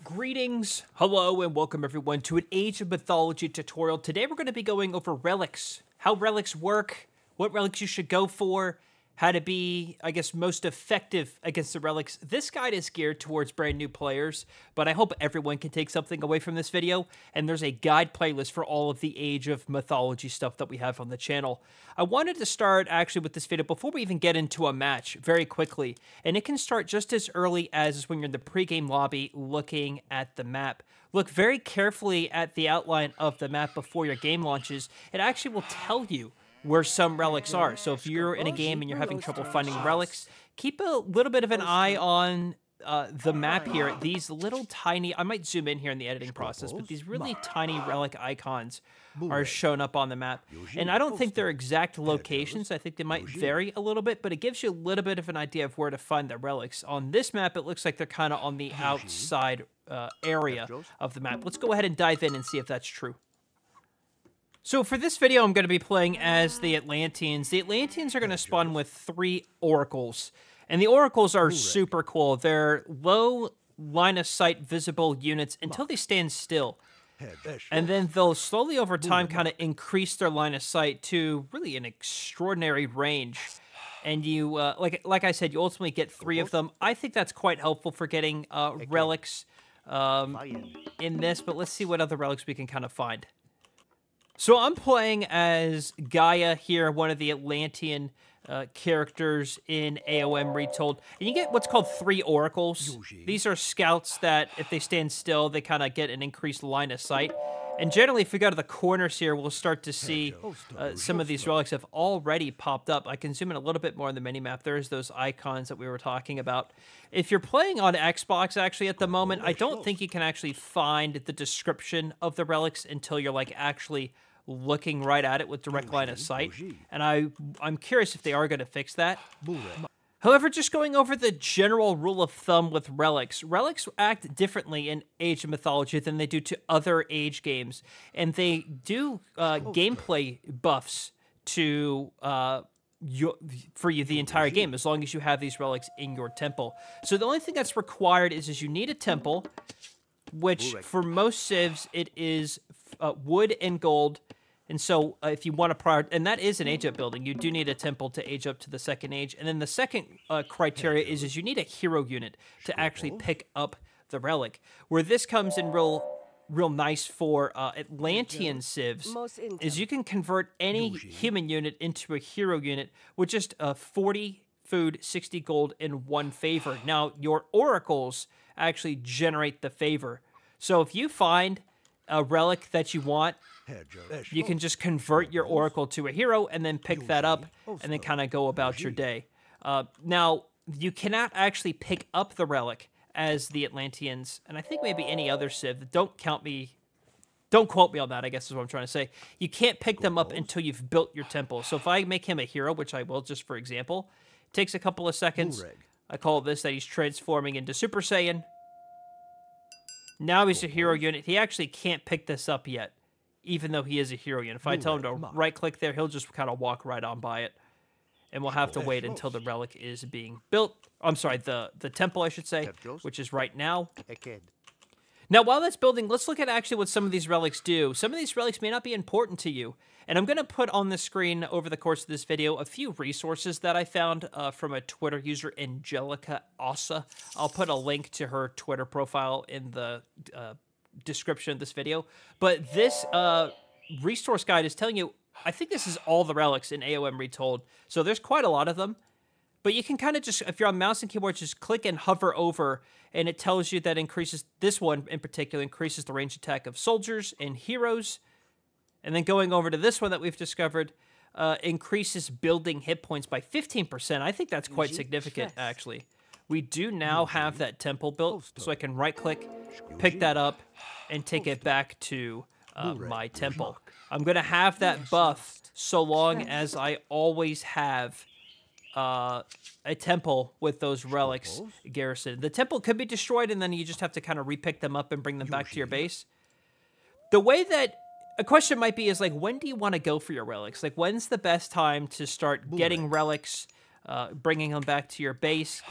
Greetings, hello, and welcome everyone to an Age of Mythology tutorial. Today we're going to be going over relics, how relics work, what relics you should go for, how to be, I guess, most effective against the relics. This guide is geared towards brand new players, but I hope everyone can take something away from this video, and there's a guide playlist for all of the Age of Mythology stuff that we have on the channel. I wanted to start actually with this video before we even get into a match very quickly, and it can start just as early as when you're in the pregame lobby looking at the map. Look very carefully at the outline of the map before your game launches. It actually will tell you where some relics are. So if you're in a game and you're having trouble finding relics, keep a little bit of an eye on the map here. These little tiny, I might zoom in here in the editing process, but these really tiny relic icons are shown up on the map. And I don't think they're exact locations. I think they might vary a little bit, but it gives you a little bit of an idea of where to find the relics. On this map, it looks like they're kind of on the outside area of the map. Let's go ahead and dive in and see if that's true. So for this video, I'm going to be playing as the Atlanteans. The Atlanteans are going to spawn with 3 oracles. And the oracles are super cool. They're low line of sight visible units until they stand still. And then they'll slowly over time kind of increase their line of sight to really an extraordinary range. And you, like I said, you ultimately get 3 of them. I think that's quite helpful for getting relics in this. But let's see what other relics we can kind of find. So I'm playing as Gaia here, one of the Atlantean characters in AOM Retold. And you get what's called 3 oracles. These are scouts that, if they stand still, they kind of get an increased line of sight. And generally, if we go to the corners here, we'll start to see some of these relics have already popped up. I can zoom in a little bit more on the minimap. There's those icons that we were talking about. If you're playing on Xbox, actually, at the moment, I don't think you can actually find the description of the relics until you're, like, actually looking right at it with direct line of sight. And I'm curious if they are going to fix that. However, just going over the general rule of thumb with relics. Relics act differently in Age of Mythology than they do to other Age games. And they do gameplay buffs to for you the entire game, as long as you have these relics in your temple. So the only thing that's required is you need a temple, which for most civs, it is wood and gold. And so if you want to and that is an age up building, you do need a temple to age up to the 2nd age. And then the second criteria is you need a hero unit to actually pick up the relic. Where this comes in real nice for Atlantean civs is you can convert any human unit into a hero unit with just 40 food, 60 gold, and 1 favor. Now, your oracles actually generate the favor. So if you find a relic that you want, you can just convert your oracle to a hero and then pick that up and then kind of go about your day. Now, you cannot actually pick up the relic as the Atlanteans, and I think maybe any other civ. Don't quote me on that, I guess is what I'm trying to say. You can't pick them up until you've built your temple. So if I make him a hero, which I will just for example, it takes a couple of seconds. I call this that he's transforming into Super Saiyan. Now he's a hero unit. He actually can't pick this up yet, even though he is a hero unit. If I tell him to right-click there, he'll just kind of walk right on by it. And we'll have to wait until the relic is being built. I'm sorry, the temple, I should say, which is right now. Now, while that's building, let's look at actually what some of these relics do. Some of these relics may not be important to you. And I'm going to put on the screen over the course of this video a few resources that I found from a Twitter user, Angelica Ossa. I'll put a link to her Twitter profile in the description of this video. But this resource guide is telling you, I think this is all the relics in AOM Retold. So there's quite a lot of them. But you can kind of just, if you're on mouse and keyboard, just click and hover over, and it tells you that increases, this one in particular, increases the range attack of soldiers and heroes. And then going over to this one that we've discovered, increases building hit points by 15%. I think that's quite significant, actually. We do now have that temple built, so I can right-click, pick that up, and take it back to my temple. I'm going to have that buff so long as I always have a temple with those relics garrisoned. The temple could be destroyed, and then you just have to kind of repick them up and bring them back to your base. The way that a question might be is, like, when do you want to go for your relics? Like, when's the best time to start getting relics bringing them back to your base.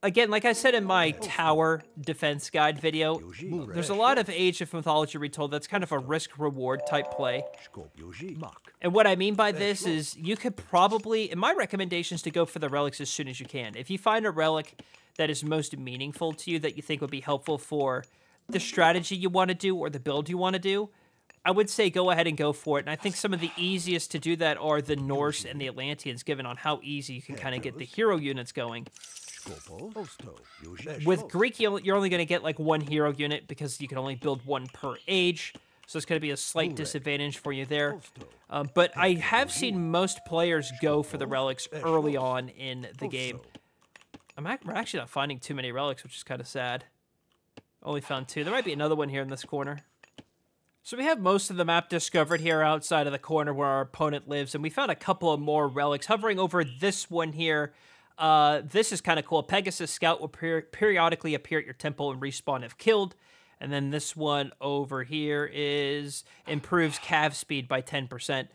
Again, like I said in my tower defense guide video, there's a lot of Age of Mythology Retold that's kind of a risk-reward type play. And what I mean by this is you could probably, and my recommendation is to go for the relics as soon as you can. If you find a relic that is most meaningful to you, that you think would be helpful for the strategy you want to do or the build you want to do, I would say go ahead and go for it. And I think some of the easiest to do that are the Norse and the Atlanteans, given on how easy you can kind of get the hero units going. With Greek, you're only going to get like one hero unit because you can only build one per age. So it's going to be a slight disadvantage for you there. But I have seen most players go for the relics early on in the game. We're actually not finding too many relics, which is kind of sad. Only found 2. There might be another one here in this corner. So we have most of the map discovered here outside of the corner where our opponent lives, and we found a couple of more relics hovering over this one here. This is kind of cool. Pegasus Scout will periodically appear at your temple and respawn if killed. And then this one over here is improves cav speed by 10%.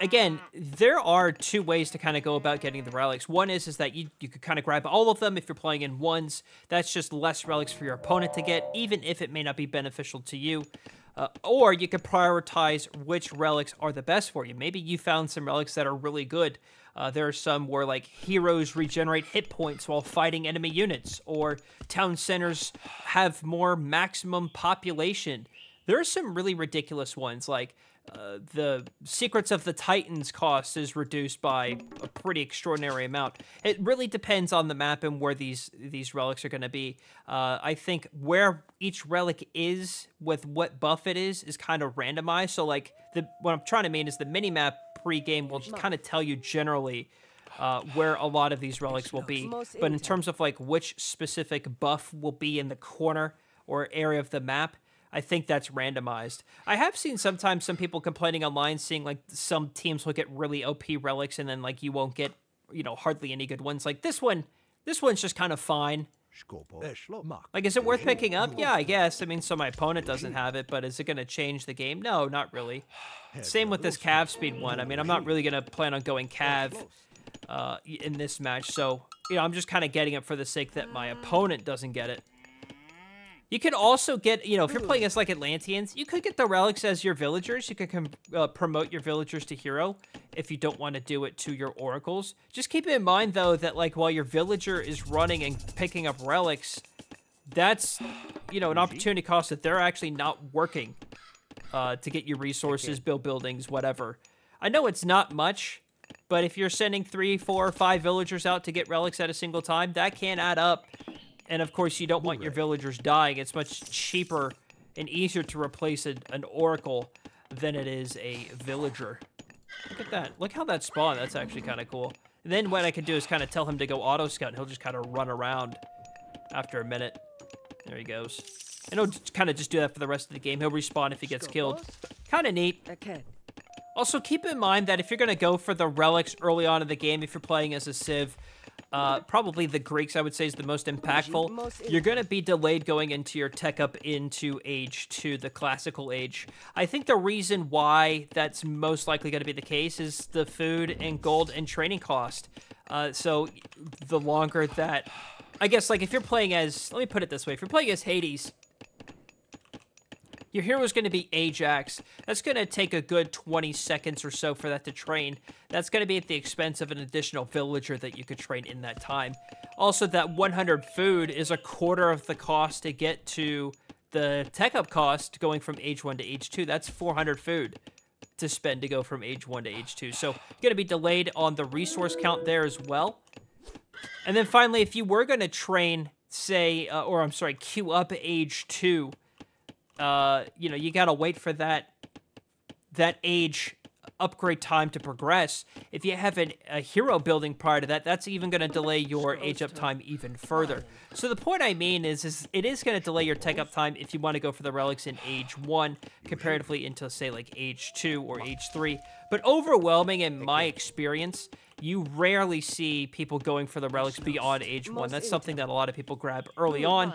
Again, there are 2 ways to kind of go about getting the relics. One is that you could kind of grab all of them if you're playing in ones. That's just less relics for your opponent to get, even if it may not be beneficial to you. Or you could prioritize which relics are the best for you. Maybe you found some relics that are really good. There are some where, like, heroes regenerate hit points while fighting enemy units, or town centers have more maximum population. There are some really ridiculous ones, like the Secrets of the Titans cost is reduced by a pretty extraordinary amount. It really depends on the map and where these relics are going to be. I think where each relic is with what buff it is kind of randomized. So, like, what I'm trying to mean is the mini-map pre-game will kind of tell you generally where a lot of these relics will be. But in terms of, like, which specific buff will be in the corner or area of the map, I think that's randomized. I have seen sometimes some people complaining online, seeing like some teams will get really OP relics and then like you won't get, you know, hardly any good ones. Like this one's just kind of fine. Like, is it worth picking up? Yeah, I guess. I mean, so my opponent doesn't have it, but is it going to change the game? No, not really. Same with this cav speed one. I mean, I'm not really going to plan on going cav in this match. So, you know, I'm just kind of getting it for the sake that my opponent doesn't get it. You can also get, you know, if you're playing as like Atlanteans, you could get the relics as your villagers. You could promote your villagers to hero if you don't want to do it to your oracles. Just keep in mind, though, that like while your villager is running and picking up relics, that's, you know, an opportunity cost that they're actually not working to get you resources, build buildings, whatever. I know it's not much, but if you're sending 3, 4, 5 villagers out to get relics at a single time, that can add up. And, of course, you don't want your villagers dying. It's much cheaper and easier to replace an oracle than it is a villager. Look at that. Look how that spawned. That's actually kind of cool. And then what I can do is kind of tell him to go auto-scout, and he'll just kind of run around after a minute. There he goes. And he'll kind of just do that for the rest of the game. He'll respawn if he gets killed. Kind of neat. Also, keep in mind that if you're going to go for the relics early on in the game, if you're playing as a Civ, probably the Greeks, I would say, is the most impactful. You're going to be delayed going into your tech up into Age 2, the classical age. I think the reason why that's most likely going to be the case is the food and gold and training cost. So the longer that... I guess, like, if you're playing as... Let me put it this way. If you're playing as Hades... Your hero is going to be Ajax. That's going to take a good 20 seconds or so for that to train. That's going to be at the expense of an additional villager that you could train in that time. Also, that 100 food is a quarter of the cost to get to the tech-up cost going from Age 1 to Age 2. That's 400 food to spend to go from Age 1 to Age 2. So, you're going to be delayed on the resource count there as well. And then finally, if you were going to train, say, queue up Age 2... you know, you gotta wait for that age upgrade time to progress. If you have a hero building prior to that, that's even gonna delay your age up time even further. So the point I mean is it is gonna delay your tech up time if you want to go for the relics in Age 1, comparatively into, say, like Age 2 or Age 3. But overwhelming in my experience, you rarely see people going for the relics beyond Age 1. That's something that a lot of people grab early on.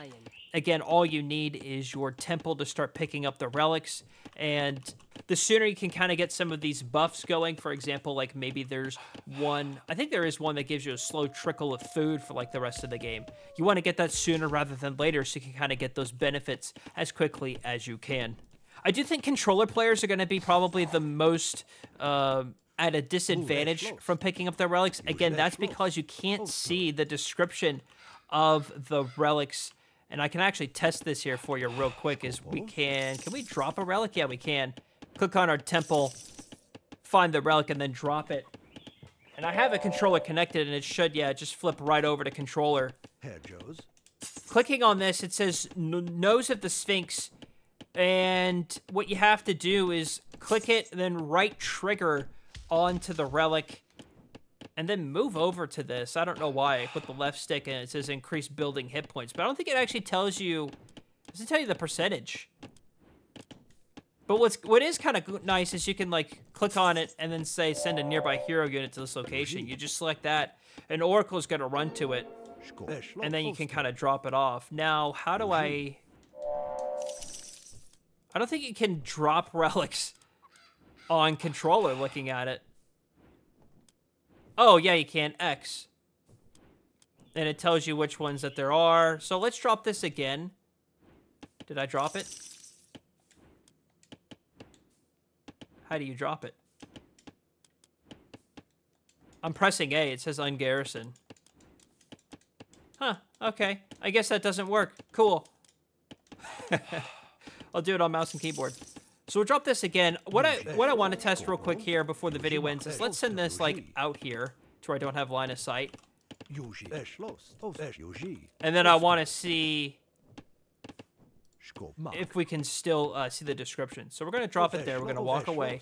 Again, all you need is your temple to start picking up the relics, and the sooner you can kind of get some of these buffs going. For example, like maybe there's one, I think there is one that gives you a slow trickle of food for like the rest of the game. You want to get that sooner rather than later so you can kind of get those benefits as quickly as you can. I do think controller players are going to be probably the most at a disadvantage from picking up the relics. Again, that's because you can't see the description of the relics. And I can actually test this here for you real quick. Can we drop a relic? Yeah, we can. Click on our temple, find the relic, and then drop it. And I have a controller connected, and it should, yeah, just flip right over to controller. Clicking on this, it says Nose of the Sphinx. And what you have to do is click it, and then right trigger onto the relic, and then move over to this. I don't know why. I put the left stick, and it says increase building hit points. But I don't think it actually tells you, doesn't tell you the percentage. But what is kind of nice is you can, like, click on it and then say send a nearby hero unit to this location. You just select that, and Oracle's going to run to it, and then you can kind of drop it off. Now, how do I don't think you can drop relics on controller looking at it. Oh, yeah, you can. X. And it tells you which ones that there are. So let's drop this again. Did I drop it? How do you drop it? I'm pressing A. It says ungarrison. Huh. Okay. I guess that doesn't work. Cool. I'll do it on mouse and keyboard. So we'll drop this again. What I want to test real quick here before the video ends is let's send this, like, out here to where I don't have line of sight. And then I want to see if we can still see the description. So we're going to drop it there. We're going to walk away.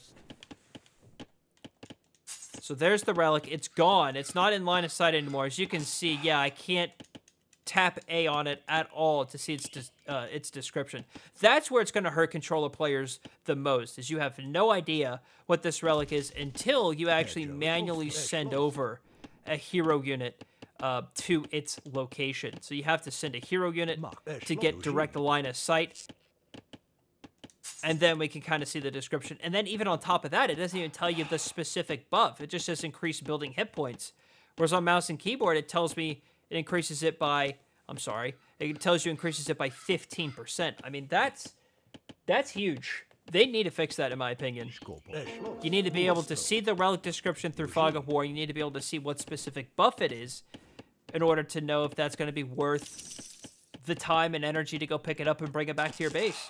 So there's the relic. It's gone. It's not in line of sight anymore. As you can see, yeah, I can't tap A on it at all to see its description. That's where it's going to hurt controller players the most, is you have no idea what this relic is until you actually manually send over a hero unit to its location. So you have to send a hero unit to get direct line of sight, and then we can kind of see the description. And then even on top of that, it doesn't even tell you the specific buff. It just says increase building hit points. Whereas on mouse and keyboard, it tells me it increases it by, it tells you increases it by 15%. I mean, that's huge. They need to fix that, in my opinion. You need to be able to see the relic description through Fog of War. You need to be able to see what specific buff it is in order to know if that's going to be worth the time and energy to go pick it up and bring it back to your base.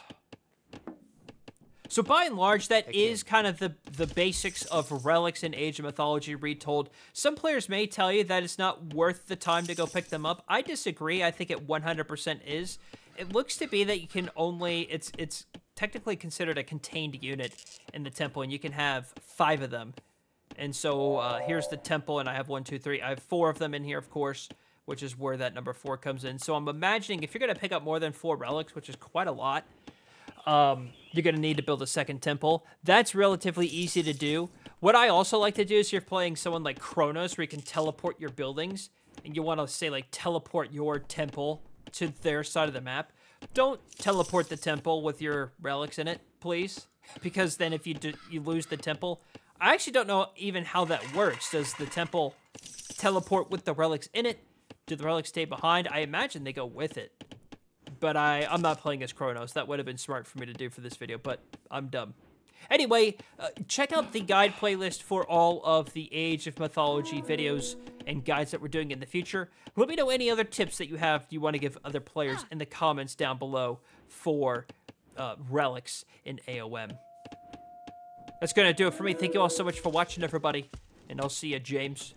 So by and large, that is kind of the basics of Relics in Age of Mythology Retold. Some players may tell you that it's not worth the time to go pick them up. I disagree. I think it 100% is. It looks to be that you can only, it's technically considered a contained unit in the temple, and you can have 5 of them. And so here's the temple, and I have 1, 2, 3. I have 4 of them in here, of course, which is where that number 4 comes in. So I'm imagining if you're going to pick up more than 4 relics, which is quite a lot, you're going to need to build a second temple. That's relatively easy to do. What I also like to do is you're playing someone like Chronos, where you can teleport your buildings, and you want to say, like, teleport your temple to their side of the map. Don't teleport the temple with your relics in it, please, because then if you lose the temple, I actually don't know even how that works. Does the temple teleport with the relics in it? Do the relics stay behind? I imagine they go with it. But I'm not playing as Chronos. That would have been smart for me to do for this video, but I'm dumb. Anyway, check out the guide playlist for all of the Age of Mythology videos and guides that we're doing in the future. Let me know any other tips that you want to give other players in the comments down below for Relics in AOM. That's going to do it for me. Thank you all so much for watching, everybody, and I'll see you, James.